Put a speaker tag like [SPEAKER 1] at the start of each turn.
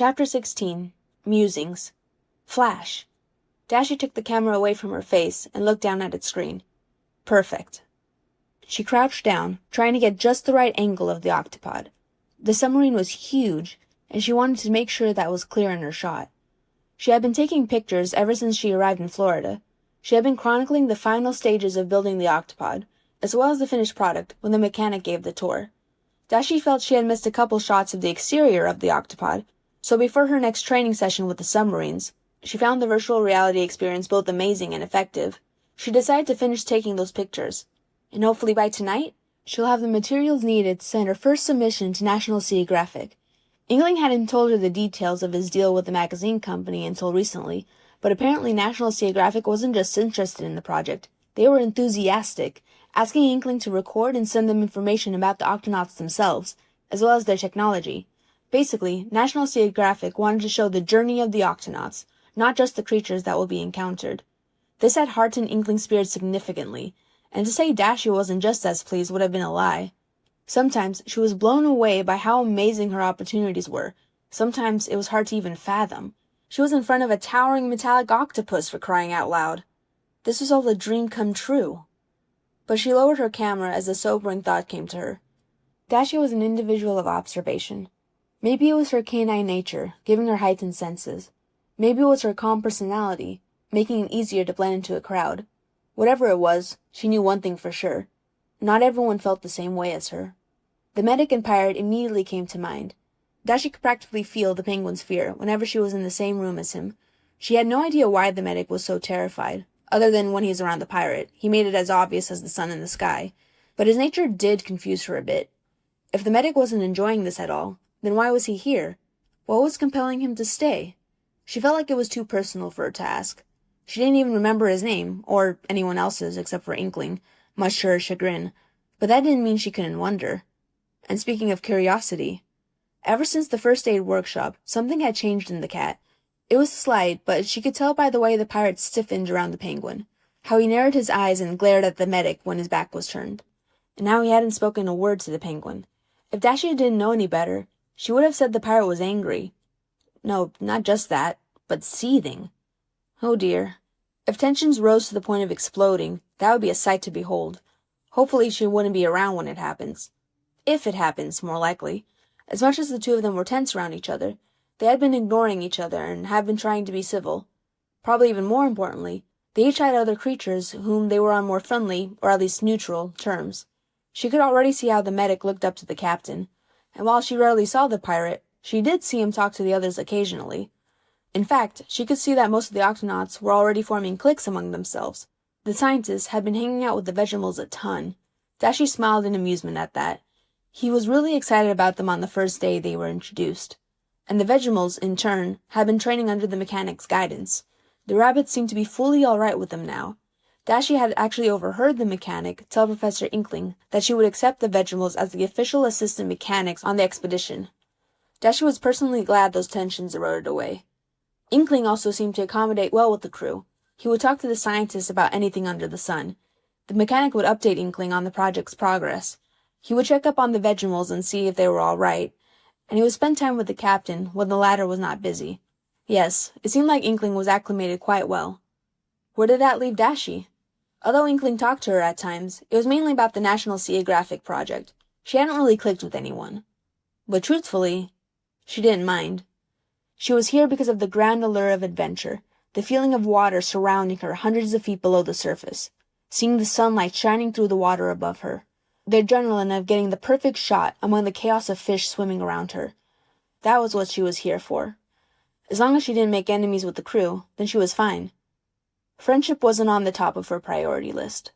[SPEAKER 1] Chapter 16. Musings. Flash. Dashie took the camera away from her face and looked down at its screen. Perfect. She crouched down, trying to get just the right angle of the octopod. The submarine was huge, and she wanted to make sure that was clear in her shot. She had been taking pictures ever since she arrived in Florida. She had been chronicling the final stages of building the octopod, as well as the finished product, when the mechanic gave the tour. Dashie felt she had missed a couple shots of the exterior of the octopod, so before her next training session with the submarines, she found the virtual reality experience both amazing and effective. She decided to finish taking those pictures, and hopefully by tonight, she'll have the materials needed to send her first submission to National Geographic. Inkling hadn't told her the details of his deal with the magazine company until recently, but apparently National Geographic wasn't just interested in the project. They were enthusiastic, asking Inkling to record and send them information about the Octonauts themselves, as well as their technology. Basically, National Geographic wanted to show the journey of the Octonauts, not just the creatures that will be encountered. This had heartened Inkling's spirit significantly, and to say Dashie wasn't just as pleased would have been a lie. Sometimes she was blown away by how amazing her opportunities were. Sometimes it was hard to even fathom. She was in front of a towering metallic octopus, for crying out loud. This was all a dream come true. But she lowered her camera as a sobering thought came to her. Dashie was an individual of observation. Maybe it was her canine nature, giving her heightened senses. Maybe it was her calm personality, making it easier to blend into a crowd. Whatever it was, she knew one thing for sure. Not everyone felt the same way as her. The medic and pirate immediately came to mind. Dashie could practically feel the penguin's fear whenever she was in the same room as him. She had no idea why the medic was so terrified, other than when he was around the pirate. He made it as obvious as the sun in the sky. But his nature did confuse her a bit. If the medic wasn't enjoying this at all, then why was he here? What was compelling him to stay? She felt like it was too personal for her to ask. She didn't even remember his name, or anyone else's except for Inkling, much to her chagrin, but that didn't mean she couldn't wonder. And speaking of curiosity, ever since the first aid workshop, something had changed in the cat. It was slight, but she could tell by the way the pirate stiffened around the penguin, how he narrowed his eyes and glared at the medic when his back was turned, and how he hadn't spoken a word to the penguin. If Dashie didn't know any better, she would have said the pirate was angry. No, not just that, but seething. Oh dear. If tensions rose to the point of exploding, that would be a sight to behold. Hopefully she wouldn't be around when it happens. If it happens, more likely. As much as the two of them were tense around each other, they had been ignoring each other and had been trying to be civil. Probably even more importantly, they each had other creatures whom they were on more friendly, or at least neutral, terms. She could already see how the medic looked up to the captain, and while she rarely saw the pirate, she did see him talk to the others occasionally. In fact, she could see that most of the Octonauts were already forming cliques among themselves. The scientists had been hanging out with the Vegemals a ton. Dashie smiled in amusement at that. He was really excited about them on the first day they were introduced. And the Vegemals, in turn, had been training under the mechanic's guidance. The rabbits seemed to be fully all right with them now. Dashie had actually overheard the mechanic tell Professor Inkling that she would accept the Vegemals as the official assistant mechanics on the expedition. Dashie was personally glad those tensions eroded away. Inkling also seemed to accommodate well with the crew. He would talk to the scientists about anything under the sun. The mechanic would update Inkling on the project's progress. He would check up on the Vegemals and see if they were all right, and he would spend time with the captain when the latter was not busy. Yes, it seemed like Inkling was acclimated quite well. Where did that leave Dashie? Although Inkling talked to her at times, it was mainly about the National Geographic project. She hadn't really clicked with anyone. But truthfully, she didn't mind. She was here because of the grand allure of adventure, the feeling of water surrounding her hundreds of feet below the surface, seeing the sunlight shining through the water above her, the adrenaline of getting the perfect shot among the chaos of fish swimming around her. That was what she was here for. As long as she didn't make enemies with the crew, then she was fine. Friendship wasn't on the top of her priority list.